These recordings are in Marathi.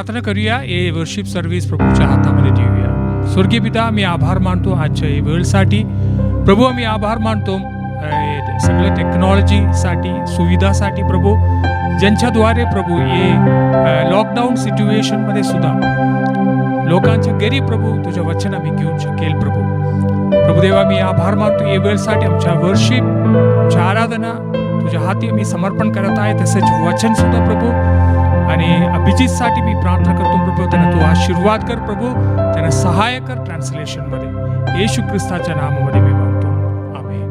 प्रार्थना करूया. हे वर्शिप सर्व्हिस प्रभूच्या हातामध्ये देऊया. स्वर्गीय पिता, आम्ही आभार मानतो आजच्या या वेळसाठी. प्रभू, आम्ही आभार मानतो सगळं टेक्नॉलॉजीसाठी, सुविधासाठी प्रभू, ज्यांच्याद्वारे प्रभू हे लॉकडाऊन सिच्युएशनमध्ये सुद्धा लोकांच्या घरी प्रभू तुझ्या वचन आम्ही घेऊन शकेल. प्रभुदेवा, मी आभार मानतो या वेळसाठी. आमच्या वर्शिप, आमच्या आराधना तुझ्या हाती मी समर्पण करत आहे. तसेच वचन सुद्धा प्रभू. आणि अभिजितसाठी मी प्रार्थना करतो प्रभू, त्यांना तू आशीर्वाद कर प्रभू, त्यांना सहाय्य कर ट्रान्सलेशनमध्ये. येशू ख्रिस्ताच्या नामामध्ये मी मागतो, आमेन.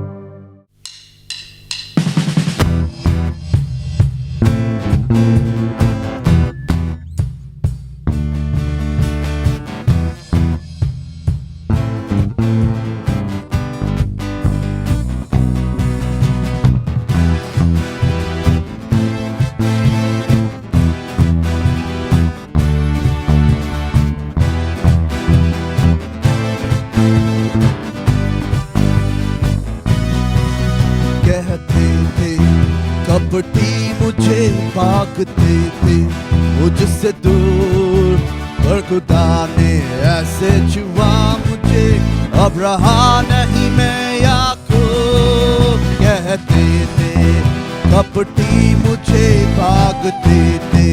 कपटी मुझे भागते थे मुझसे दूर, पर खुदा ने ऐसे छुआ मुझे, अब रहा नहीं मैं याकूब. कहते थे कपटी मुझे भागते थे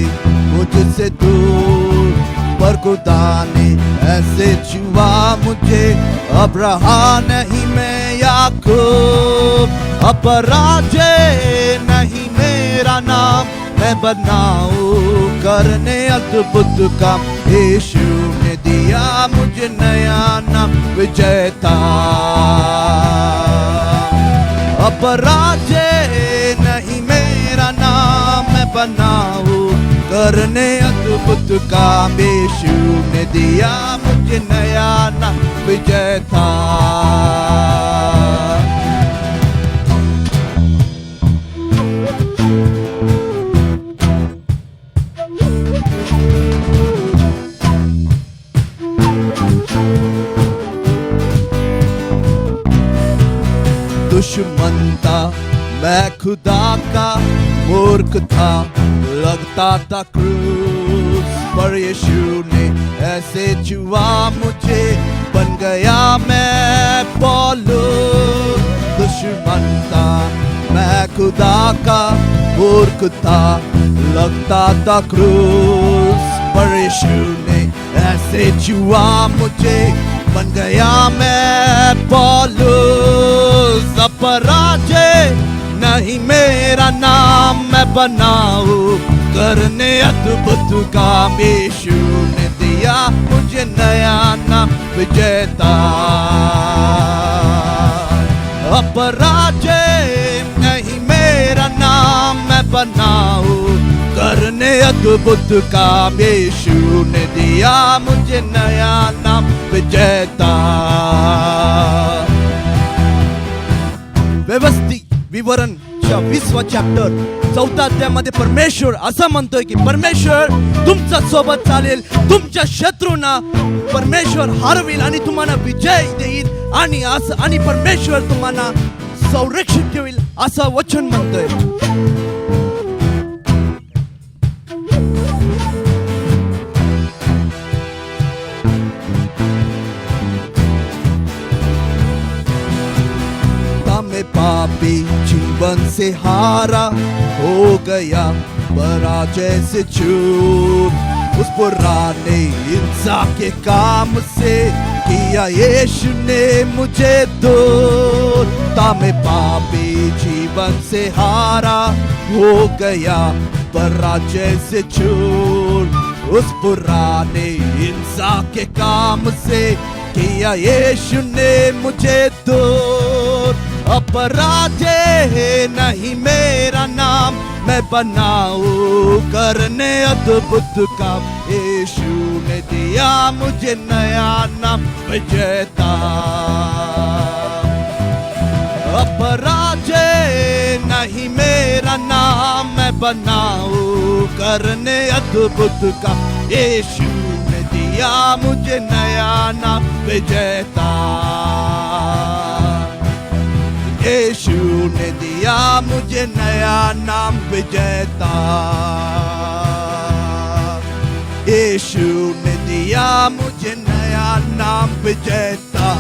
मुझसे दूर, पर खुदा ने ऐसे छुआ मुझे, अब रहा नहीं मैं याकूब. अपराजय नहीं मेरा नाम, मैं बनाऊं करने अद्भुत काम. यीशु ने दिया मुझे नया नाम, विजेता. अपराजय नहीं मेरा नाम, मैं बनाऊं करने अद्भुत काम. यीशु ने दिया मुझे नया नाम, विजेता. दुश्मन था मैं खुदा का, मूर्ख था लगता था क्रूस, पर यीशु ने ऐसे छुआ मुझे, बन गया मैं पौलुस. दुश्मन था मैं खुदा का, मूर्ख था लगता था क्रूस, पर यीशु ने ऐसे छुआ मुझे, बन गया मैं पौलुस. अपराजय नहीं मेरा नाम, मैं बनाऊं करने अद्भुत काम. यीशु ने दिया मुझे नया नाम, विजेता. अपराजय नहीं मेरा नाम, मैं बनाऊं करने अद्भुत काम. यीशु ने दिया मुझे नया नाम, विजेता. व्यवस्थित विवरण 20 चॅप्टर 4 अध्यायामध्ये परमेश्वर असं म्हणतोय की परमेश्वर तुमच्या सोबत चालेल, तुमच्या शत्रूंना परमेश्वर हरवेल आणि तुम्हाला विजय देईल, आणि परमेश्वर तुम्हाला संरक्षित ठेवेल असं वचन म्हणतोय. पापी जीवन से हारा हो गया, पराजय से चूर, उस पुराने इंसान के काम से किया यीशु ने मुझे दूर. मैं पापी जीवन से हारा हो गया, पराजय से चूर, उस पुराने इंसान के काम से किया यीशु ने मुझे दूर. अपराजय नहीं मेरा नाम, मैं बनाऊं करने अद्भुत काम. यीशु ने दिया मुझे नया नाम, विजेता. अपराजय नहीं मेरा नाम, मैं बनाऊं करने अद्भुत काम. यीशु ने दिया मुझे नया नाम, विजेता. यीशु ने दिया मुझे नया नाम, विजेता. यीशु ने दिया मुझे नया नाम विजेता।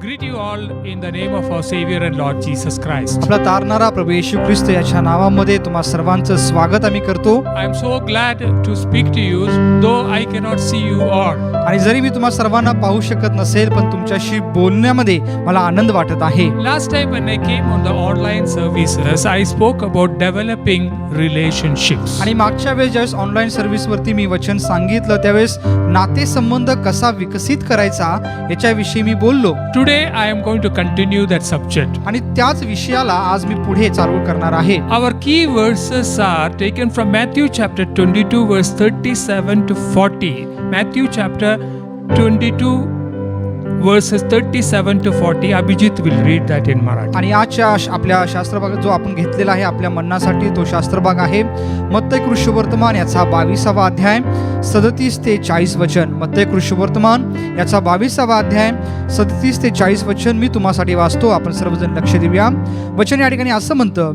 Greet you all in the name of our Savior and Lord Jesus Christ. आपला तारणारा प्रभू येशू ख्रिस्त याच्या नावामध्ये तुम्हा सर्वांचं स्वागत आम्ही करतो. I am so glad to speak to you, though I cannot see you all. आणि जरी मी तुम्हा सर्वांना पाहू शकत नसेल पण तुमच्याशी बोलण्यामध्ये मला आनंद वाटत आहे. Last time when I came on the online services, I spoke about developing relationships. आणि मागच्या वेळेस ज्यावेळेस ऑनलाईन सर्व्हिस वरती मी वचन सांगितलं त्यावेळेस नातेसंबंध कसा विकसित करायचा याच्याविषयी मी बोललो. Today I am going to continue that subject. आणि त्याच विषयाला आज मी पुढे चालू करणार आहे. Our key verses are taken from Matthew chapter 22 verse 37 to 40. Matthew chapter 22 verses 37 to 40. Abhijit will read that in Marathi. आणि आजच्या आपल्या शास्त्रभाग जो आपण घेतलेला आहे आपल्या मन्नासाठी तो शास्त्रभाग आहे मत्तई कृष्णवर्तमान याचा 22वा अध्याय 37 ते 40 वचन. मत्तई कृष्णवर्तमान याचा 22वा अध्याय 37 ते 40 वचन मी तुम्हासाठी वाचतो. आपण सर्वजण लक्ष देऊया. वचन या ठिकाणी असं म्हणतं,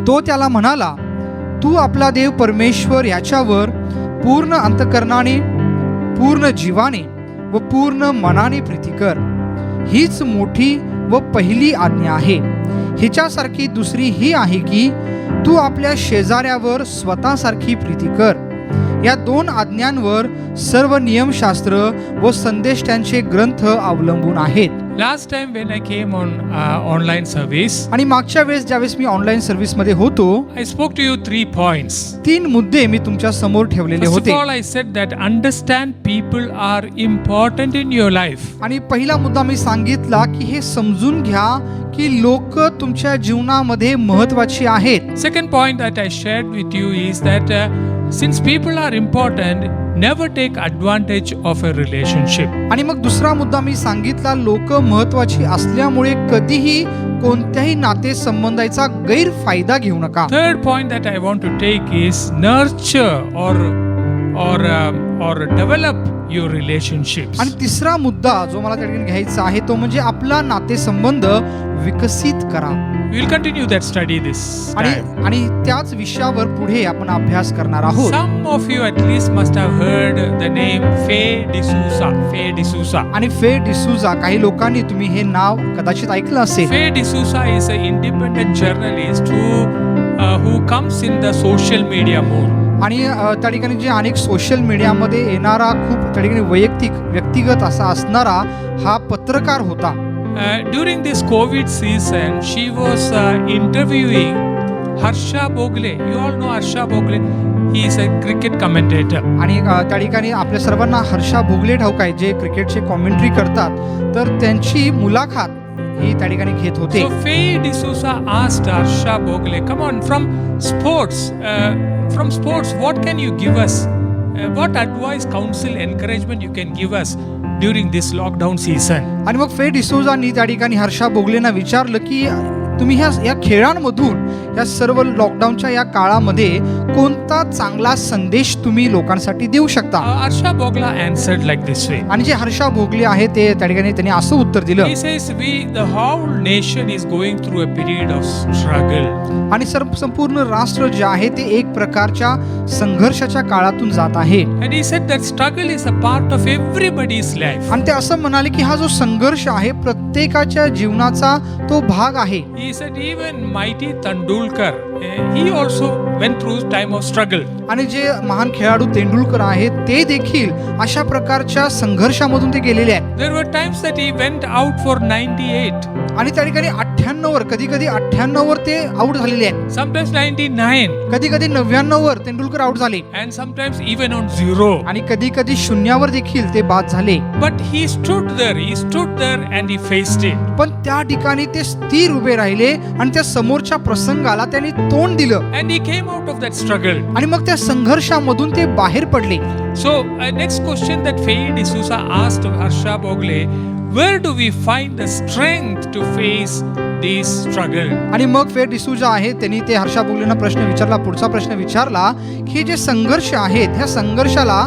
तो त्याला म्हणाला, तू आपला देव परमेश्वर याच्यावर पूर्ण अंतःकरणाने, पूर्ण जीवाने व पूर्ण मनाने प्रीती कर. हीच मोठी व पहिली आज्ञा आहे. हिच्यासारखी दुसरी ही आहे की तू आपल्या शेजाऱ्यावर स्वतःसारखी प्रीती कर. या दोन आज्ञांवर सर्व नियमशास्त्र व संदेष्टांचे ग्रंथ अवलंबून आहेत. Last time when I came on online service, आणि मागच्या वेळेस ज्यावेळेस मी ऑनलाईन सर्व्हिस मध्ये होतो I spoke to you 3 points. 3 मुद्दे मी तुमच्या समोर ठेवलेले First of होते. all, I said that understand people are important in your life. आणि पहिला मुद्दा मी सांगितला की हे समजून घ्या की लोक तुमच्या जीवनामध्ये महत्त्वाची आहेत. Second point that I shared with you is that since people are important, never take advantage of a relationship. आणि मग दुसरा मुद्दा मी सांगितला, लोक महत्त्वाची असल्यामुळे कधीही कोणत्याही नातेसंबंधाचा गैरफायदा घेऊ नका. Third point that I want to take is nurture or develop your relationships. आणि तिसरा मुद्दा जो मला त्या ठिकाणी घ्यायचा आहे तो म्हणजे आपला नातेसंबंध विकसित करा. We will continue that study this time. आणि त्याच विषयावर पुढे आपण अभ्यास करणार आहोत. Some of you at least must have heard the name Faye D'Souza. Faye D'Souza. आणि फे डिसूजा काही लोकांनी तुम्ही हे नाव कदाचित ऐकलं असेल. Faye D'Souza is an independent journalist who comes in the social media more. आणि त्या ठिकाणी जे अनेक सोशल मीडियामध्ये येणारा खूप त्या ठिकाणी वैयक्तिक व्यक्तिगत असा असणारा हा पत्रकार होता. During this COVID season, she was interviewing Harsha Bogle. You all know Harsha Bogle. He is a cricket commentator. आणि त्या ठिकाणी आपल्या सर्वांना हर्षा भोगले ठाऊक आहे जे क्रिकेटचे कॉमेंट्री करतात. तर त्यांची मुलाखत ही त्या ठिकाणी घेत होते. So Faye D'Souza asked Harsha Bogle, "Come on, from sports, what can you give us? What advice, counsel, encouragement you can give us during this lockdown season?" आणि मग फे डिसूजांनी त्या ठिकाणी हर्षा भोगलेंना विचारलं की तुम्ही या खेळांमधून या सर्व लॉकडाऊनच्या या काळामध्ये कोणता चांगला संदेश तुम्ही लोकांसाठी देऊ शकता. Harsha Bogla answered like this way. आणि जे हर्षा भोगले आहे ते त्या ठिकाणी त्यांनी असं उत्तर दिलं. He says, the whole nation is going through a period of struggle. आणि संपूर्ण राष्ट्र जे आहे ते एक प्रकारच्या संघर्षाच्या काळातून जात आहे. And he said that struggle is a part of everybody's life. आणि ते असं म्हणाले की हा जो संघर्ष आहे प्रत्येकाच्या जीवनाचा तो भाग आहे. He said even mighty Tendulkar, he also went through time of struggle. आणि जे महान खेळाडू तेंडुलकर आहेत ते देखील अशा प्रकारच्या संघर्षामधून ते गेलेले आहेत. There were times that he went out for 98. आणि त्या ठिकाणी 98 वर कधी 98 वर ते आउट झालेले आहेत. Sometimes 99. कधी 99 वर तेंडुलकर आउट झाले. And sometimes even on 0. आणि कधी शून्यावर देखील ते बाद झाले. But he stood there and he faced it. पण त्या ठिकाणी ते स्थिर उभे राहिले आणि त्या समोरच्या प्रसंगाला त्यांनी तोंड दिलं. And he came out of that struggle. आणि मग त्या संघर्षामधून ते बाहेर पडले. So next question that Faye D'Souza asked Harsha Bogle, where do we find the strength to face this struggle? आणि मग फे डिसूजा आहे त्यांनी ते हर्षा बोगलेंना प्रश्न विचारला. पुढचा प्रश्न विचारला की जे संघर्ष आहेत ह्या संघर्षाला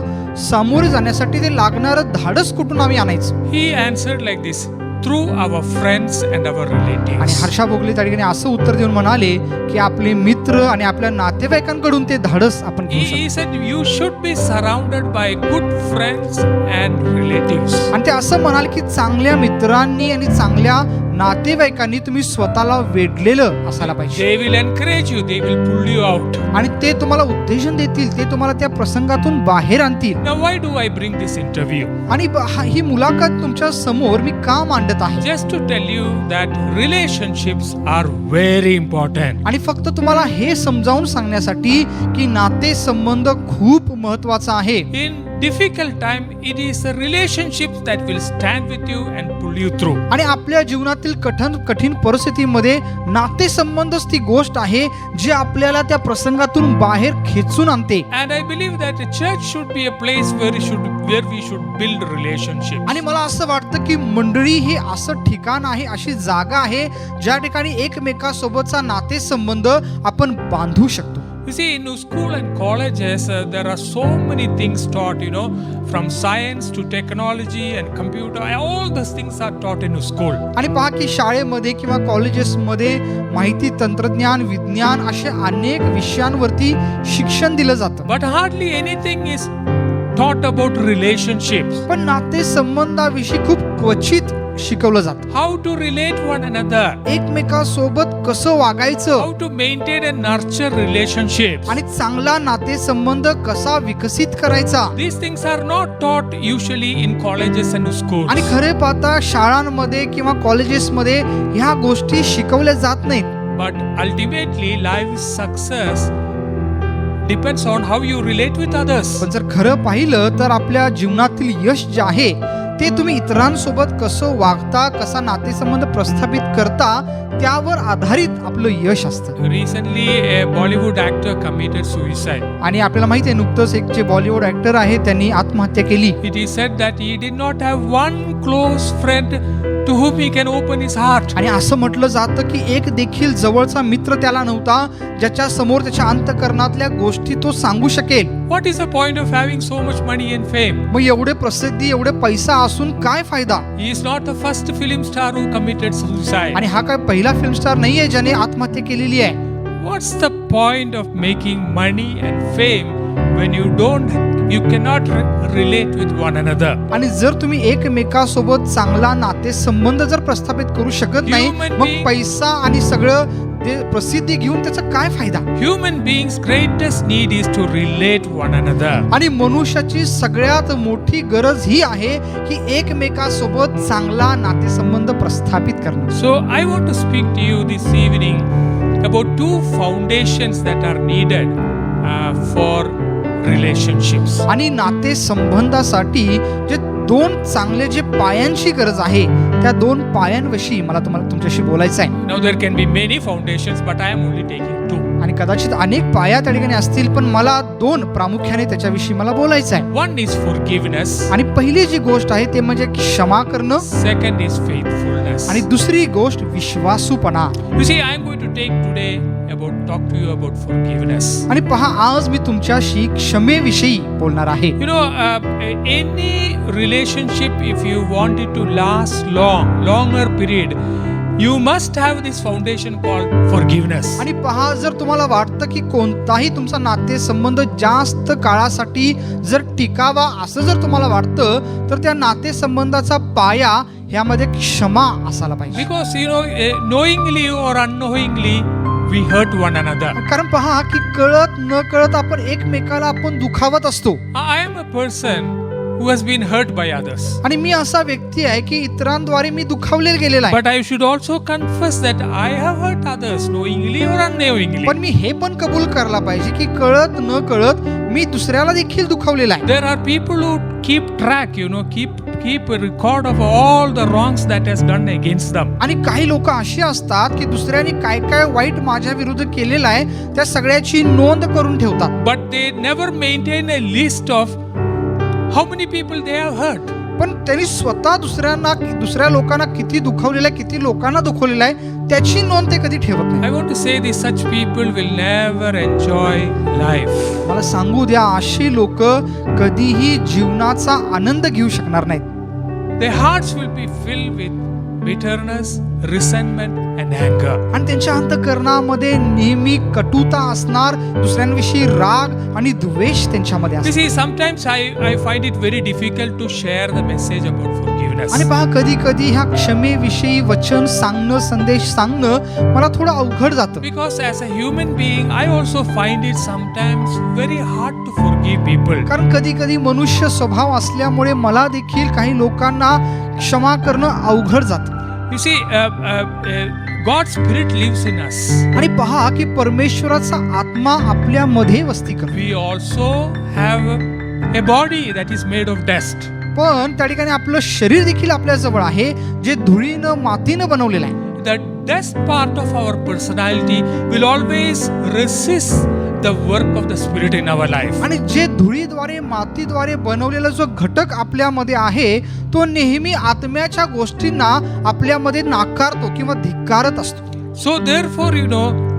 सामोरे जाण्यासाठी ते लागणारं धाडस कुठून आम्ही आणायचं. He answered like this, through our friends and our आणि relatives. हर्षा भोगले त्या ठिकाणी असं उत्तर देऊन म्हणाले की आपले मित्र आणि आपल्या नातेवाईकांकडून ते धाडस आपण घेऊ शकतो. He said you should be surrounded by good friends and relatives. आणि ते असं म्हणाल की चांगल्या मित्रांनी आणि चांगल्या नातेवाईकांनी तुम्ही स्वतःला वेढलेलं असायला पाहिजे. They will encourage you, they will pull you out. आणि ते तुम्हाला उत्तेजन देतील, ते तुम्हाला त्या प्रसंगातून बाहेर आणतील. Now why do I bring this interview? आणि ही मुलाखत तुमच्या समोर मी का मांडत आहे? Just to tell you that relationships are very important. आणि फक्त तुम्हाला हे समजावून सांगण्यासाठी की नाते संबंध खूप महत्वाचा आहे. In difficult time, it is the relationships that will stand with you and pull you through. आणि आपल्या जीवनातील कठीण परिस्थितीमध्ये नाते संबंधच ती गोष्ट आहे जी आपल्याला त्या प्रसंगातून बाहेर खेचून आणते. And I believe that a church should be a place where we should build relationships. आणि मला असं वाटतं की मंडळी ही असं ठिकाण आहे, अशी जागा आहे ज्या ठिकाणी एकमेकांसोबतचा नाते संबंध आपण बांधू शकतो. You see, in school and colleges, there are so many things taught, from science to technology and computer. All those things are taught in school. आणि पहा की शाळेमध्ये किंवा कॉलेजेसमध्ये माहिती तंत्रज्ञान विज्ञान अशा अनेक विषयांवरती शिक्षण दिलं जातं. But hardly anything is taught about relationships. पण नाते संबंधाविषयी खूप क्वचित शिकवलं जातं. How to relate one another. एकमेकांसोबत कसं वागायचं How to maintain and nurture relationships. आणि चांगला नाते संबंध कसा विकसित करायचा. These things are not taught usually in colleges and schools. आणि खरे पाहता शाळांमध्ये किंवा कॉलेजेसमध्ये ह्या गोष्टी शिकवल्या जात नाहीत. But ultimately, life's success depends on how you relate with others. पण जर खरं पाहिलं तर आपल्या जीवनातील यश जे आहे ते तुम्ही इतरांसोबत कसं वागता, कसा नातेसंबंध प्रस्थापित करता त्यावर आधारित आपलं यश असतं. Recently, a Bollywood actor committed suicide. आणि आपल्याला माहिती आहे नुकतंच एक जे बॉलिवूड ऍक्टर आहे त्यांनी आत्महत्या केली. It is said that he did not have one close friend to whom he can open his heart. आणि असं म्हटलं जातं की एक देखील जवळचा मित्र त्याला नव्हता ज्याच्या समोर त्याच्या अंतःकरणातल्या गोष्टी तो सांगू शकेल. What is the point of having so much money and fame? मग एवढे प्रसिद्धी एवढे पैसा असून काय फायदा. He is not the first film star who committed suicide. आणि हा काय पहिला फिल्म स्टार नाहीये ज्याने आत्महत्या केलेली आहे. What's the point of making money and fame when you cannot relate with one another? आणि जर तुम्ही एकमेकांसोबत चांगला नातेसंबंध जर प्रस्थापित करू शकत नाही Human मग being- पैसा आणि सगळं ते प्रसिद्धी घेऊन त्याचा काय फायदा. Human beings' greatest need is to relate one another. आणि मनुष्याची सगळ्यात मोठी गरज ही आहे की एकमेकांसोबत चांगला नातेसंबंध प्रस्थापित करणं. So I want to speak to you this evening about two foundations that are needed for relationships. आणि नाते संबंधासाठी जे दोन चांगले जे पायांची गरज आहे त्या दोन पायांविषयी मला तुम्हाला तुमच्याशी बोलायचं आहे. Now there can be many foundations, but I am only taking two. आणि कदाचित अनेक पाया त्या ठिकाणी असतील पण मला दोन प्रामुख्याने त्याच्याविषयी मला बोलायचं आहे. One is forgiveness. आणि पहिली जी गोष्ट आहे ते म्हणजे क्षमा करणं Second is faithfulness. आणि दुसरी गोष्ट विश्वासूपणा. You see, I am going to talk to you about forgiveness. आणि पहा आज मी तुमच्याशी क्षमेविषयी बोलणार आहे. Any relationship, if you want it to last longer period, you must have this foundation called forgiveness. आणि पहा जर तुम्हाला वाटतं की कोणताही तुमचा नातेसंबंध जास्त काळासाठी जर टिकावा असं जर तुम्हाला वाटतं तर त्या नातेसंबंधाचा पाया ह्यामध्ये क्षमा असायला पाहिजे. Because knowingly or unknowingly we hurt one another. कारण पहा की कळत न कळत आपण एकमेकाला आपण दुखावत असतो. I am a person who has been hurt by others. आणि मी असा व्यक्ती आहे की इतरांद्वारे मी दुखावले गेलेला आहे. But I should also confess that I have hurt others knowingly or unknowingly. पण मी हे पण कबूल करायला पाहिजे की कळत न कळत मी दुसऱ्याला देखील दुखावलेला आहे. There are people who keep track, keep a record of all the wrongs that has done against them. आणि काही लोक अशी असतात की दुसऱ्याने काय काय वाईट माझ्या विरुद्ध केलेलं आहे त्या सगळ्याची नोंद करून ठेवतात. But they never maintain a list of how many people they have hurt. पण त्यांनी स्वतः दुसऱ्या लोकांना किती दुखावलेलं आहे किती लोकांना दुखवलेलं आहे त्याची नोंद ते कधी ठेवत नाही. I want to say this, such people will never enjoy life. मला सांगू द्या अशी लोक कधीही जीवनाचा आनंद घेऊ शकणार नाहीत. Their hearts will be filled with bitterness, resentment, and anger. आणि त्यांच्या अंतःकरणामध्ये नेहमी कटुता असणार, दुसऱ्यांविषयी राग आणि द्वेष त्यांच्यामध्ये You असणार. see, sometimes I find it very difficult to share the message about forgiveness. आणि पहा, कधी कधी ह्या क्षमेविषयी वचन सांगणं, संदेश सांगणं मला थोडं अवघड जातं. Because as a human being, I also find it sometimes very hard to forgive people. कारण कधी कधी मनुष्य स्वभाव असल्यामुळे मला देखील काही लोकांना क्षमा करणं अवघड जातं. You see, God's Spirit lives in us. आणि पहा की परमेश्वराचा आत्मा आपल्यामध्ये वस्ती करतो. We also have a body that is made of dust. पण त्या ठिकाणी आपलं शरीर देखील आपल्या जवळ आहे, जे धुळीनं मातीनं बनवलेलं आहे. The dust part of our personality will always resist the work of the Spirit in our life. आणि जे धुळीद्वारे मातीद्वारे बनवलेला जो घटक आपल्यामध्ये आहे, तो नेहमी आत्म्याच्या गोष्टींना आपल्यामध्ये नाकारतो किंवा धिक्कारत असतो. So therefore,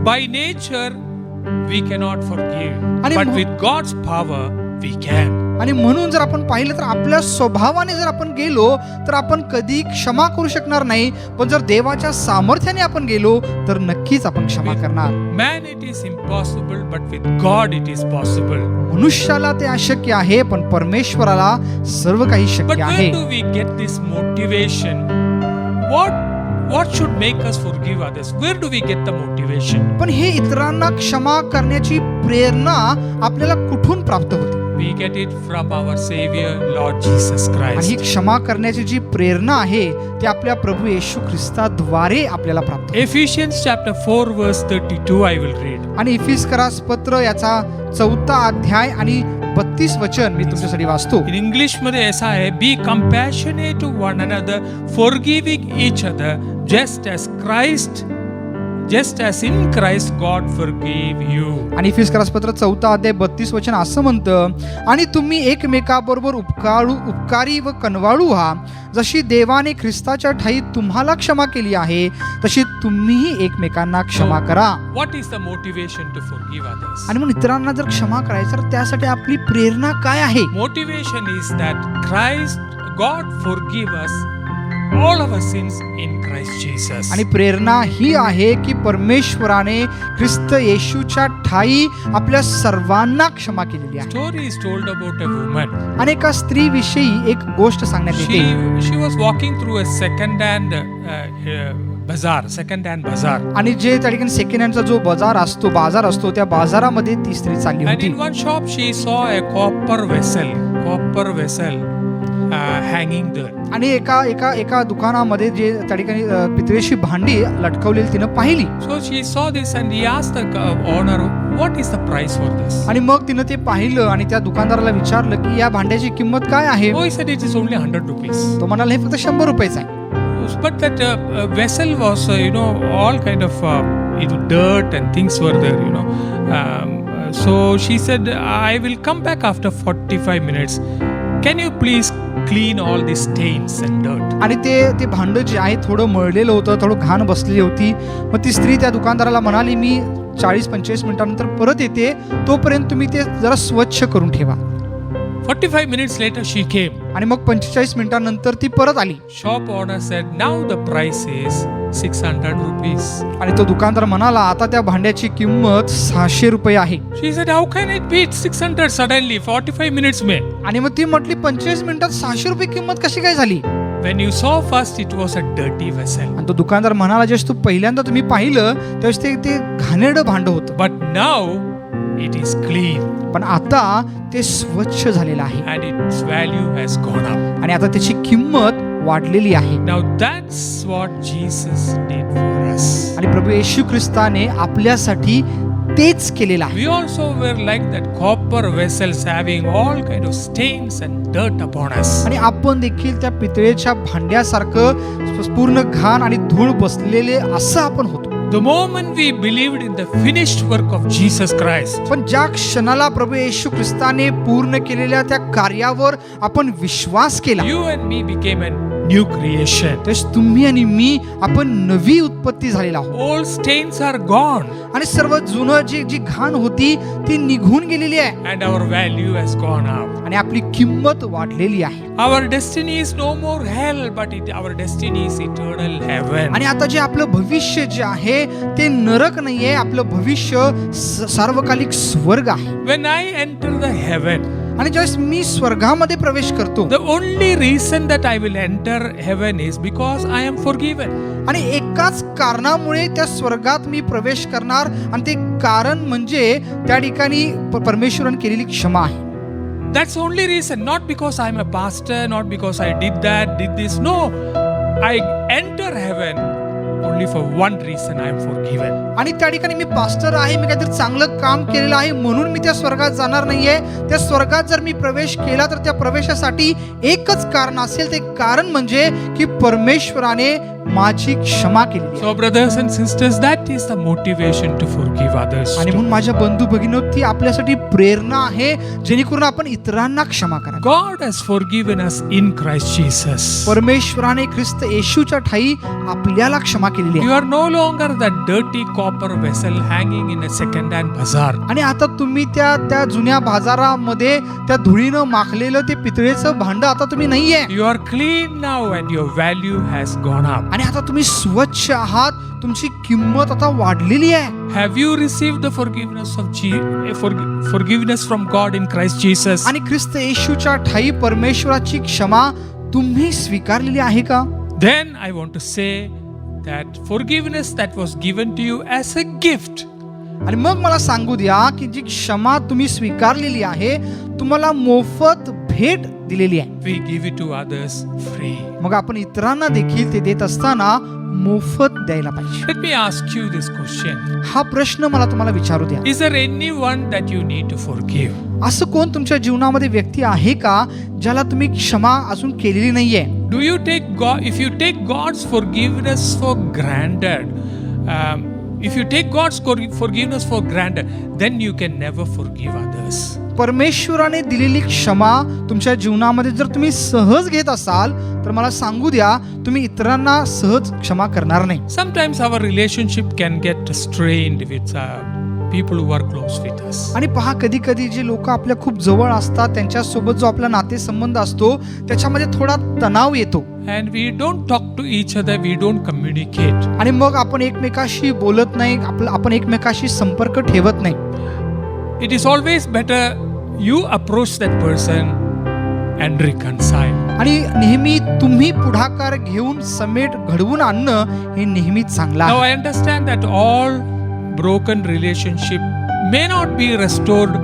by nature we cannot forgive, आणि but मग- with God's power we can. आणि म्हणून जर आपण पाहिलं तर आपल्या स्वभावाने जर आपण गेलो तर आपण कधी क्षमा करू शकणार नाही, पण जर देवाच्या सामर्थ्याने आपण गेलो तर नक्कीच आपण क्षमा करणार. Man it is impossible, but with God it is possible. मनुष्याला ते अशक्य आहे, पण परमेश्वराला सर्व काही But शक्य आहे. where do we get this motivation? What should make us forgive others? Where do we get the motivation? पण हे इतरांना क्षमा करण्याची प्रेरणा आपल्याला कुठून प्राप्त होते? We get it from our Savior, Lord Jesus आणि ही Christ. क्षमा करण्याची जी प्रेरणा आहे ती आपल्या प्रभू येशू ख्रिस्ताद्वारे आपल्याला प्राप्त होते. Ephesians chapter 4 verse 32 I will read. आणि इफिसकरास पत्र याचा 4 अध्याय आणि 32 वचन मी तुमच्यासाठी वाचतो. In English मध्ये ऐसा है, be compassionate to one another, forgiving each other, just as in Christ God forgave you. आणि इफिसकरास पत्र 4 अध्याय 32 वचन असं म्हणतं, आणि तुम्ही एकमेकाबरोबर उपकारी व कनवाळू व्हा, जशी देवाने ख्रिस्ताच्या ठायी तुम्हाला क्षमा केली आहे तशी तुम्हीही एकमेकांना क्षमा करा. What is the motivation to forgive others? आणि मग इतरांना जर क्षमा करायचं तर त्यासाठी आपली प्रेरणा काय आहे? Motivation is that God forgive us all our sins in Christ Jesus. आणि प्रेरणा ही आहे की परमेश्वराने ख्रिस्त येशूच्या ठायी आपल्या सर्वांना क्षमा केलेली आहे. Story is told about a woman. आणि एका स्त्रीविषयी एक गोष्ट सांगण्यात येते. She was walking through a second-hand bazaar. आणि जे त्या ठिकाणी सेकंड हँडचा जो बाजार असतो त्या बाजारामध्ये ती स्त्री चालली And होती. in one shop she saw a copper vessel hanging there. आणि एका दुकानामध्ये जे त्या ठिकाणी पितळेची भांडी लटकवलेली तिनं पाहिली. So she saw this and he asked the owner, what is the price for this? आणि मग तिनं ते पाहिलं आणि त्या दुकानदाराला विचारलं की या भांड्याची किंमत काय आहे? Oh, he said it is only 100 rupees. तो म्हणाला हे फक्त 100 रुपयाचं आहे. But that vessel was, all kind of dirt and things were there, So she said, I will come back after 45 minutes. Can you please clean all these stains and dirt? आणि ते भांड जे आहे थोडं मळलेलं होतं, थोडं घाण बसलेली होती. मग ती स्त्री त्या दुकानदाराला म्हणाली, मी 40-45 मिनिटांनंतर परत येते, तोपर्यंत तुम्ही ते जरा स्वच्छ करून ठेवा. 45 minutes later she came. आणि मग 45 मिनिटांनंतर ती परत आली. Shop owner said, now the price is 600 rupees. आणि तो दुकानदार म्हणाला, आता त्या भांड्याची किंमत 600 रुपये आहे. She said, how can it be 600 suddenly 45 minutes में? आणि मग ती म्हटली, 45 मिनिटात 600 रुपये किंमत कशी काय झाली? When you saw first, it was a dirty vessel. आणि तो दुकानदार म्हणाला, ज्यावेळेस तू पहिल्यांदा तुम्ही पाहिलं त्यावेळेस ते घाणेरडं भांड होतं, But now it is clean पण आता ते स्वच्छ झालेलं आहे and its value has gone up. आणि आता त्याची किंमत वाढलेली आहे. Now that's what Jesus did for us. आणि प्रभू येशू ख्रिस्ताने आपल्यासाठी तेच केलेलं आहे. We also were like that copper vessels having all kind of stains and dirt upon us. आणि आपण देखील त्या पितळेच्या भांड्यासारखं पूर्ण घाण आणि धूळ बसलेले असं आपण होतो. The moment we believed in the finished work of Jesus Christ, पण ज्या क्षणाला प्रभू येशू ख्रिस्ताने पूर्ण केलेल्या त्या कार्यावर आपण विश्वास केला, you and me became an new creation. तेच तुम्ही आणि मी आपण नवी उत्पत्ती झालेला आहोत Old stains are gone आणि सर्व जुनं जी घाण होती ती निघून गेलेली आहे and our value has gone up. आणि आपली किंमत वाढलेली आहे. Our destiny is no more hell, but our destiny is eternal heaven. आणि आता जे आपलं भविष्य जे आहे ते नरक नाहीये, आपलं भविष्य सार्वकालिक स्वर्ग आहे. When I enter the heaven, आणि ज्यावेळेस मी स्वर्गामध्ये प्रवेश करतो the only reason that I will enter heaven is because I am forgiven. आणि एकाच कारणामुळे त्या स्वर्गात मी प्रवेश करणार आणि ते कारण म्हणजे त्या ठिकाणी परमेश्वराने केलेली क्षमा आहे. That's the only reason, not because I'm a pastor, not because I did that, did this. No, I enter heaven only for one reason, I am forgiven. आणि त्या ठिकाणी मी पास्टर आहे, मी काहीतरी चांगलं काम केलेलं आहे म्हणून मी त्या स्वर्गात जाणार नाहीये. त्या स्वर्गात जर मी प्रवेश केला तर त्या प्रवेशासाठी एकच कारण असेल, ते कारण म्हणजे की परमेश्वराने माझी क्षमा केलेली आहे. So brothers and sisters, that is the motivation to forgive others. आणि म्हणून माझ्या बंधू भगिनी, ती आपल्यासाठी प्रेरणा आहे जेणेकरून आपण इतरांना क्षमा करा. God has forgiven us in Christ Jesus. परमेश्वराने ख्रिस्त येशूच्या ठाई आपल्याला क्षमा केलेली आहे. You are no longer that dirty copper vessel hanging in a second-hand bazaar. आणि आता तुम्ही त्या जुन्या बाजारामध्ये त्या धुळीनं माखलेलं ते पितळेचं भांड आता तुम्ही नाहीये. You are clean now and your value has gone up. आणि आता तुम्ही स्वच्छ आहात, तुमची किंमत आता वाढलेली आहे. Have you received the forgiveness from God in Christ Jesus? आणि ख्रिस्त येशूच्या ठाई परमेश्वराची क्षमा तुम्ही स्वीकारलेली आहे का? Then I want to say that forgiveness that was given to you as a gift. आणि मग मला सांगू द्या की जी क्षमा तुम्ही स्वीकारलेली आहे, तुम्हाला मोफत भेट दिलेली आहे. We give it to others free. मग आपण इतरांना देखील ते देत असताना मोफत द्यायला पाहिजे. Let me ask you this question. हा प्रश्न मला तुम्हाला विचारू द्या. Is there anyone that you need to forgive? असं कोण तुमच्या जीवनामध्ये व्यक्ती आहे का ज्याला तुम्ही क्षमा अजून केलेली नाहीये? Do you take God? If you take God's forgiveness for granted, if you take God's forgiveness for granted, then you can never forgive others. परमेश्वराने दिलेली क्षमा तुमच्या जीवनामध्ये जर तुम्ही सहज घेत असाल तर मला सांगू द्या, तुम्ही इतरांना सहज क्षमा करणार नाही. Sometimes our relationship can get strained with people who are close with us. आणि पहा, कधी कधी जे लोक आपल्या खूप जवळ असतात त्यांच्यासोबत जो आपला नातेसंबंध असतो त्याच्यामध्ये थोडा तणाव येतो. And we don't talk to each other, we don't communicate. आणि मग आपण एकमेकाशी बोलत नाही, आपण एकमेकाशी संपर्क ठेवत नाही. It is always better you approach that person and reconcile. आणि नेहमी तुम्ही पुढाकार घेऊन समेट घडवून आणणं हे नेहमी चांगलं Now आहे. I understand that all broken relationship may not be restored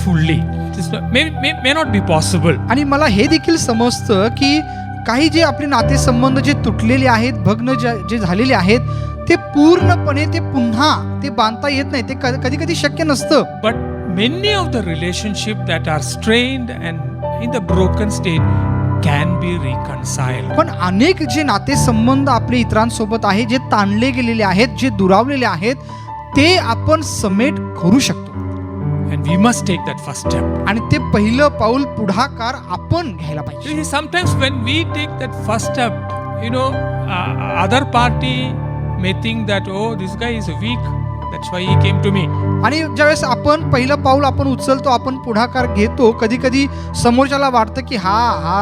fully. This may not be possible. आणि मला हे देखील समजतं की काही जे आपले नातेसंबंध जे तुटलेले आहेत, भग्न जे झालेले आहेत, ते पूर्णपणे ते पुन्हा ते बांधता येत नाही. ते कधी कधी शक्य नसतं. But many of the relationships that are strained and in the broken state can be reconciled. पण अनेक जे नातेसंबंध आपले इतरांसोबत आहे, जे ताणले गेलेले आहेत, जे दुरावलेले आहेत, ते आपण समेट करू शकतो. And we must take that first step. आणि ते पहिलं पाऊल पुढाकार आपण घ्यायला पाहिजे. You see, sometimes when we take that first step, you know, other party may think that, oh, this guy is weak, that's why he came to me. आणि ज्यावेळेस आपण पहिलं पाऊल आपण उचलतो, आपण पुढाकार घेतो, कधी कधी समोरच्याला वाटतं की हा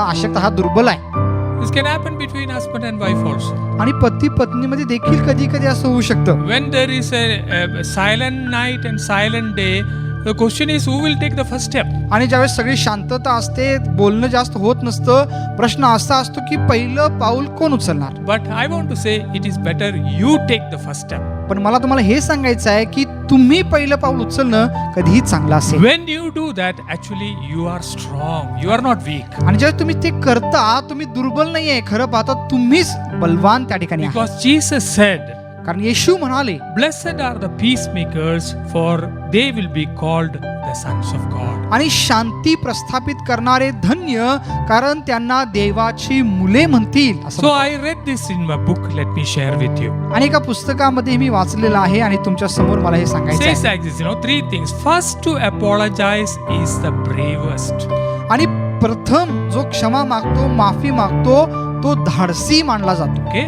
अशक्त, हा दुर्बल आहे. This can happen between husband and wife also. आणि पती पत्नीमध्ये देखील कधी कधी असं होऊ शकतं. When there is a silent night and silent day, the question is, who will take the first step? आणि ज्यावेळेस सगळी शांतता असते, बोलणं जास्त होत नसतं, प्रश्न असा असतो की पहिलं पाऊल कोण उचलणार? But I want to say it is better you take the first step. पण मला तुम्हाला हे सांगायचं आहे की तुम्ही पहिलं पाऊल उचलणं कधीही चांगलं असेल. When you do that, actually you are strong. You are not weak. आणि जेव्हा तुम्ही ते करता, तुम्ही दुर्बल नाहीये, खरं पाहता तुम्हीच बलवान त्या ठिकाणी आहात. Because Jesus said, कारण येशू म्हणाले, blessed are the peacemakers, for they will be called the sons of God. आणि शांती प्रस्थापित करणारे धन्य, कारण त्यांना देवाची मुले म्हणतील. So I read this in my book. Let me share with you. आणि एका पुस्तकामध्ये मी वाचलेलं आहे आणि तुमच्या समोर मला हे सांगायचं Says आहे. like this, 3 things. First, to apologize is the bravest. आणि प्रथम जो क्षमा मागतो, माफी मागतो, तो धाडसी मानला जातो. Okay,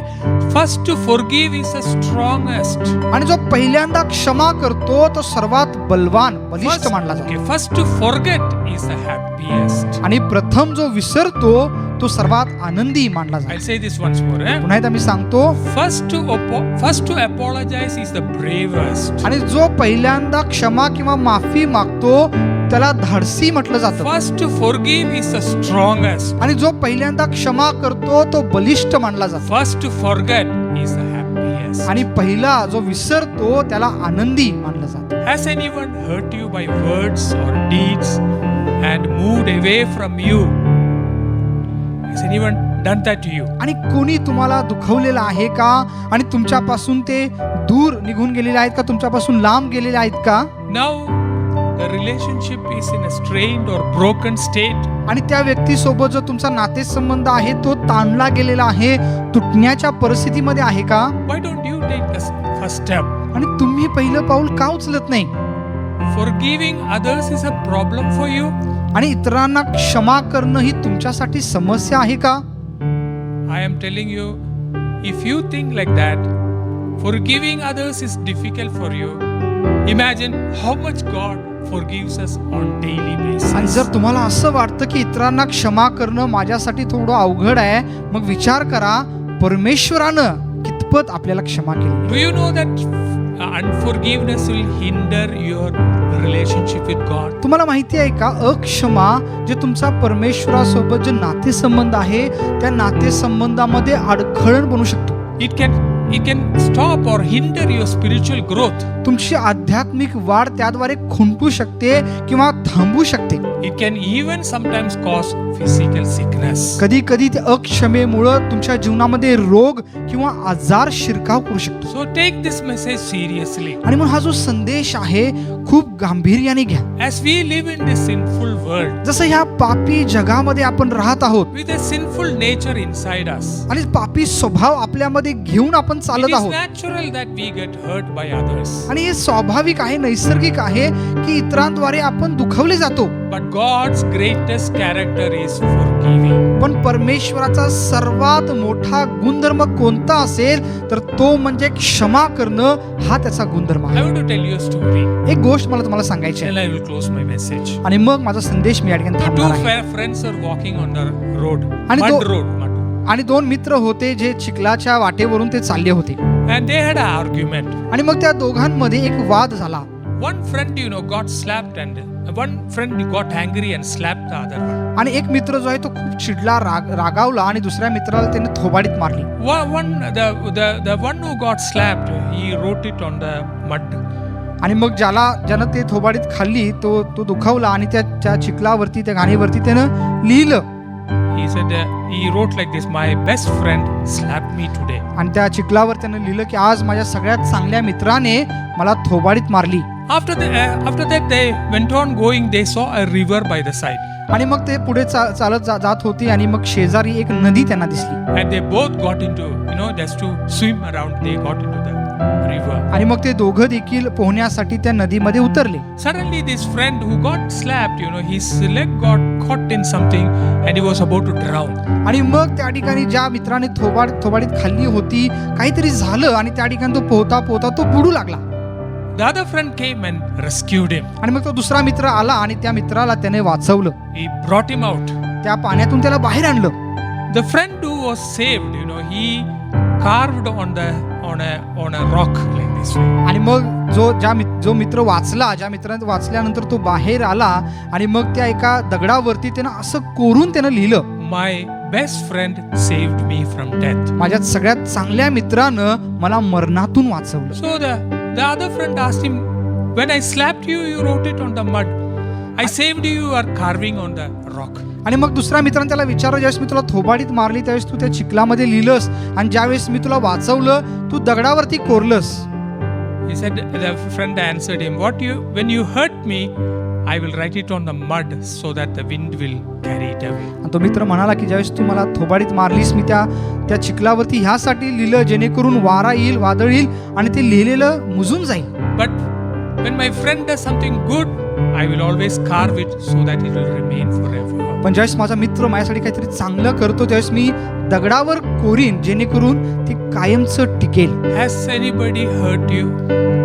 first to forgive is the strongest. आणि जो पहिल्यांदा क्षमा करतो तो सर्वात बलवान, बलिष्ठ मानला जातो. Okay, first to forget is the happiest. आणि प्रथम जो विसरतो तो सर्वात आनंदी मानला I'll जातो. say this once more. पुन्हा एकदा मी सांगतो, First to apologize is the bravest. आणि जो पहिल्यांदा क्षमा किंवा माफी मागतो त्याला धाडसी म्हटलं जातं. First to forgive is the strongest. आणि जो पहिल्यांदा क्षमा करतो तो बलिष्ठ मानला जातो. First to forget is the happiest. आणि पहिला जो विसरतो त्याला आनंदी मानलं जातं. Has anyone hurt you by words or deeds and moved away from you? Has anyone done that to you? आणि कोणी तुम्हाला दुखवलेलं आहे का? आणि तुमच्यापासून ते दूर निघून गेलेले आहेत का? तुमच्यापासून लांब गेलेले आहेत का? Now the relationship is in a strained or broken state. आणि त्या व्यक्तीसोबत जो तुमचा नातेसंबंध आहे तो ताणला गेलेला आहे, तुटण्याच्या परिस्थितीमध्ये आहे का? Why don't you take the first step? आणि तुम्ही पहिलं पाऊल का उचलत नाही? Forgiving others is a problem for you? आणि इतरांना क्षमा करणं ही तुमच्यासाठी समस्या आहे का? I am telling you, if you think like that, forgiving others is difficult for you. Imagine how much God forgives us on daily आणि basis. जर तुम्हाला असं वाटतं की इतरांना क्षमा करणं माझ्यासाठी थोडं अवघड आहे, मग विचार करा परमेश्वरानं कितपत आपल्याला क्षमा केली. Do you know that unforgiveness will hinder your relationship with God? तुम्हाला माहिती आहे का, अक्षमा जे तुमचा परमेश्वरासोबत जे नातेसंबंध आहे त्या नातेसंबंधामध्ये अडखळण बनू शकतो. It can stop or hinder your spiritual growth. तुमची आध्यात्मिक वाढ त्याद्वारे खुंटू शकते किंवा थांबू शकते. It can even sometimes cause physical sickness. कधी कधी त्या अक्षमेमुळं तुमच्या जीवनामध्ये रोग किंवा आजार शिरकाव करू शकतो. So take this message seriously. आणि म्हणून हा जो संदेश आहे खूप गांभीर्याने घ्या. As we live in this sinful world, जसं ह्या पापी जगामध्ये आपण राहत आहोत with a sinful nature inside us, आणि पापी स्वभाव आपल्यामध्ये घेऊन आपण it चालत is आहोत. natural that we get hurt by others. आणि हे स्वाभाविक आहे, नैसर्गिक आहे की इतरांद्वारे आपण दुखावले जातो. But God's greatest character is forgiving. पण परमेश्वराचा सर्वात मोठा गुणधर्म कोणता असेल तर तो म्हणजे क्षमा करणं हा त्याचा गुणधर्म I आहे. want to tell you a story. एक गोष्ट मला तुम्हाला सांगायची Then आहे I will close my message. आणि मग माझा संदेश मी या ठिकाणी The थांबणार two आहे. friends are walking on the road, आणि mud तो- road, mud. आणि दोन मित्र होते जे चिखलाच्या वाटेवरून ते चालले होते. And they had an argument. आणि मग त्या दोघांमध्ये एक वाद झाला. One friend, got slapped, and one friend got angry and slapped the other one. आणि एक मित्र जो आहे तो खूप चिडला, रागावला आणि दुसऱ्या मित्राला त्याने थोबाडीत मारली. The one who got slapped, he wrote it on the mud. आणि मग ज्यानं ते थोबाडीत खाल्ली तो दुखावला आणि त्या चिखलावरती त्या घाणीवरती त्यानं लिहिलं. He said, he wrote like this, my best friend slapped me today. आणि त्या चिखलावर त्यानं लिहिलं की आज माझ्या सगळ्यात चांगल्या मित्राने मला थोबाडीत मारली. After that they went on going, they saw a river by the side. आणि मग ते पुढे चालत जात होते आणि मग शेजारी एक नदी त्यांना दिसली. And they both got into, just to swim around, they got into the river. आणि मग ते दोघं देखील पोहण्यासाठी त्या नदीमध्ये उतरले. Suddenly this friend who got slapped, his leg got caught in something and he was about to drown. आणि मग त्या ठिकाणी ज्या मित्राने थोबाडीत खाल्ली होती काहीतरी झालं आणि त्या ठिकाणी तो पोहता तो बुडू लागला. The other friend came and rescued him. आणि मग तो दुसरा मित्र आला आणि त्या मित्राला त्याने वाचवलं. He brought him out. त्या पाण्यातून त्याला बाहेर आणलं. The friend who was saved, he carved on a rock like this way. आणि मग जो मित्र वाचला, ज्या मित्राने वाचल्यानंतर तो बाहेर आला आणि मग त्या एका दगडावरती त्यानं असं कोरून त्यानं लिहिलं, My best friend saved me from death. माझ्या सगळ्यात चांगल्या मित्रानं मला मरणातून वाचवलं. So the other friend asked him, when I slapped you, you wrote it on the mud. I saved you, you are carving on the rock. आणि मग दुसऱ्या मित्राने त्याला विचारलं, ज्यावेळेस मी तुला थोबाडीत मारली त्यावेळेस तू त्या चिखलामध्ये लिहिलंस आणि ज्यावेळेस मी तुला वाचवलं तू दगडावरती कोरलंस. He said, the friend answered him, when you hurt me, I will write it on the mud so that the wind will carry it away. आणि तो मित्र म्हणाला की ज्यावेळेस तू मला थोबाडीत मारलीस मी त्या चिखलावरती ह्यासाठी लिहिलं जेणेकरून वारा येईल, वादळ येईल आणि ते लिहिलेलं मुजून जाईल. But When my friend does something good, I will always carve it so that it will remain forever. पण ज्यावेळेस माझा मित्र माझ्यासाठी काहीतरी चांगलं करतो त्यावेळेस मी दगडावर कोरीन जेणेकरून ते कायमचं टिकेल. Has anybody hurt you?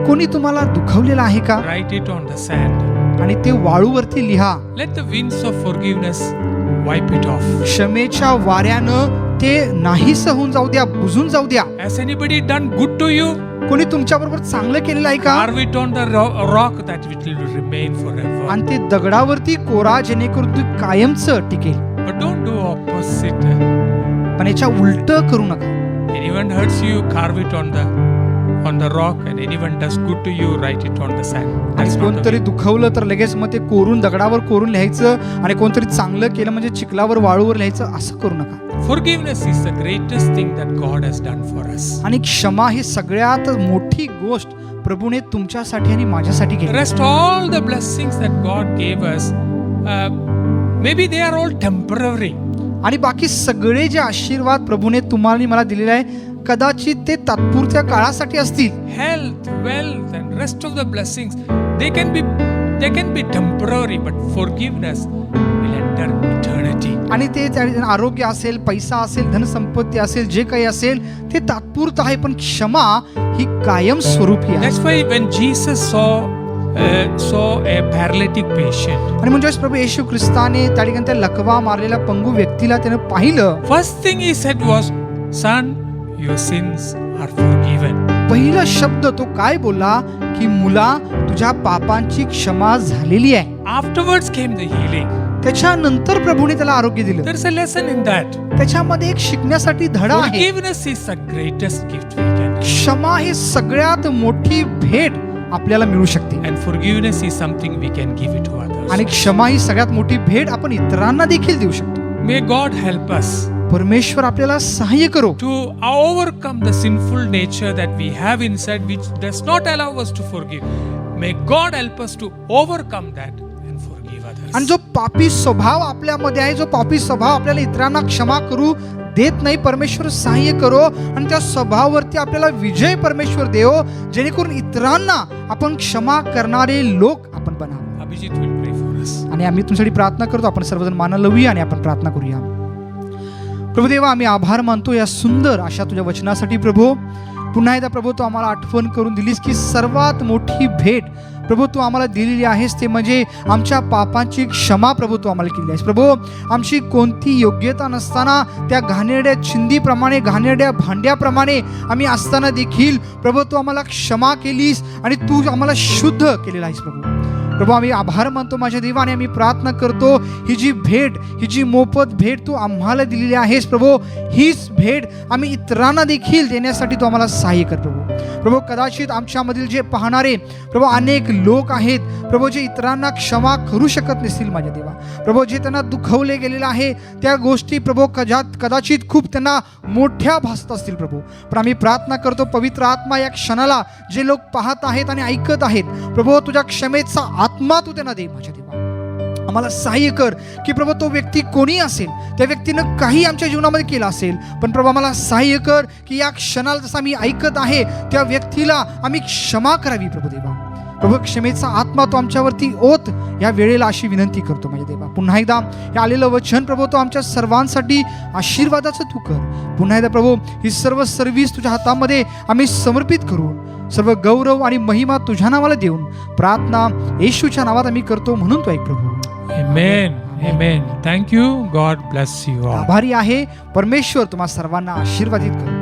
कोणी तुम्हाला दुखावलेलं आहे का? Write it on the sand. आणि ते वाळूवरती लिहा. Let the winds of forgiveness wipe it off. क्षमेच्या वाऱ्यानं ते नाहीसं होऊन जाऊ द्या, बुजून जाऊ द्या. Has anybody done good to you? कोणी तुमच्या बरोबर चांगलं केलेलं आहे का? Carve it on the rock that it will remain forever. आणि ते दगडावरती कोरा जेणेकरून ते कायमचं टिकेल. But don't do opposite. पण याच्या उलट करू नका. Anyone hurts you, carve it on the rock, and anyone does good to you, write it on the sand. That's आणि not the कोणतरी way. दुखावलं तर लगेच मग ते कोरून दगडावर कोरून लिहायचं आणि कोणतरी चांगलं केलं म्हणजे चिखलावर वाळूवर लिहायचं असं करू नका. Forgiveness is the greatest thing that God has done for us. आणि क्षमा ही सगळ्यात मोठी गोष्ट प्रभूने तुमच्यासाठी आणि माझ्यासाठी The केली. rest, all the blessings that God gave us, maybe they are all temporary. आणि बाकी सगळे जे आशीर्वाद प्रभूने तुम्हाला आणि मला दिलेले आहे कदाचित ते तात्पुरत्या काळासाठी असतील. Health, wealth, and rest of the blessings, they can be temporary, but forgiveness will enter eternity. आणि ते आरोग्य असेल, पैसा असेल, धनसंपत्ती असेल, जे काही असेल ते तात्पुरतं आहे, पण क्षमा ही कायम स्वरूपी आहे. That's why when Jesus saw a paralytic patient, आणि म्हणजे प्रभू येशू ख्रिस्ताने त्या ठिकाणी त्या लकवा मारलेल्या पंगू व्यक्तीला त्याने पाहिलं. first thing he said was, "Son, your sins are forgiven." पहिला शब्द तो काय बोलला की मुला तुझ्या पापांची क्षमा झालेली आहे. Afterwards came the healing. त्याच्यानंतर प्रभूने त्याला आरोग्य दिलं. There's a lesson in that. त्याच्यामध्ये एक शिकण्यासाठी धडा आहे. Forgiveness is the greatest gift we can give. क्षमा ही सगळ्यात मोठी भेट आपल्याला मिळू शकते. And forgiveness is something we can give it to others. आणि क्षमा ही सगळ्यात मोठी भेट आपण इतरांना देखील देऊ शकतो. May God help us परमेश्वर आपल्याला सहाय्य करो to overcome the sinful nature that we have inside, which does not allow us to forgive. May God help us to overcome that and forgive others. आणि जो पापी स्वभाव आपल्यामध्ये आहे, जो पापी स्वभाव आपल्याला इतरांना क्षमा करू देत नाही, परमेश्वर सहाय्य करो आणि त्या स्वभावावरती आपल्याला विजय परमेश्वर देव, जेणेकरून इतरांना आपण क्षमा करणारे लोक आपण बनावं. Abhijit will pray for us. आणि आम्ही तुमच्यासाठी प्रार्थना करतो. आपण सर्वजण माना लावूया आणि आपण प्रार्थना करूया. प्रभुदेवा, आम्ही आभार मानतो या सुंदर अशा तुझ्या वचनासाठी. प्रभू, पुन्हा एकदा प्रभू तू आम्हाला आठवण करून दिलीस की सर्वात मोठी भेट प्रभू तू आम्हाला दिलेली आहेस ते म्हणजे आमच्या पापांची क्षमा. प्रभू तू आम्हाला केली आहेस. प्रभू, आमची कोणती योग्यता नसताना त्या घाणेरड्या चिंधीप्रमाणे, घाणेरड्या भांड्याप्रमाणे आम्ही असताना देखील प्रभू तू आम्हाला क्षमा केलीस आणि तू आम्हाला शुद्ध केलेला आहेस. प्रभू, आम्ही आभार मानतो माझ्या देवाने. आम्ही प्रार्थना करतो ही जी भेट, ही जी मोफत भेट तू आम्हाला दिलेली आहेस प्रभू, हीच भेट आम्ही इतरांना देखील देण्यासाठी तू आम्हाला सहाय्य कर. प्रभू, कदाचित आमच्यामधील जे पाहणारे प्रभू अनेक लोक आहेत प्रभू, जे इतरांना क्षमा करू शकत नसतील माझ्या देवा. प्रभू, जे त्यांना दुखवले गेलेलं आहे त्या गोष्टी प्रभू कदाचित खूप त्यांना मोठ्या भासत असतील प्रभू. पण आम्ही प्रार्थना करतो पवित्र आत्मा या क्षणाला जे लोक पाहत आहेत आणि ऐकत आहेत प्रभू, तुझ्या क्षमेचा आत्मा तू त्यांना दे माझ्या देवा. आम्हाला सहाय्य कर की प्रभू तो व्यक्ती कोणी असेल, त्या व्यक्तीनं काही आमच्या जीवनामध्ये केलं असेल, पण प्रभू आम्हाला सहाय्य कर की या क्षणाला जसं आम्ही ऐकत आहे त्या व्यक्तीला आम्ही क्षमा करावी प्रभू देवा. प्रभू, क्षमेचा आत्मा तो आमच्यावरती ओत या वेळेला अशी विनंती करतो माझ्या देवा. पुन्हा एकदा हे आलेलं वचन प्रभू तो आमच्या सर्वांसाठी आशीर्वादाचं तू कर. पुन्हा एकदा प्रभू ही सर्व सर्व्हिस तुझ्या हातामध्ये आम्ही समर्पित करून सर्व गौरव आणि महिमा तुझ्या नावाला देऊन प्रार्थना येशूच्या नावात आम्ही करतो म्हणून तो ऐक प्रभू. Amen. Amen. Thank you. God bless you all. आभारी आहे. परमेश्वर तुम्हा सर्वांना आशीर्वादित कर.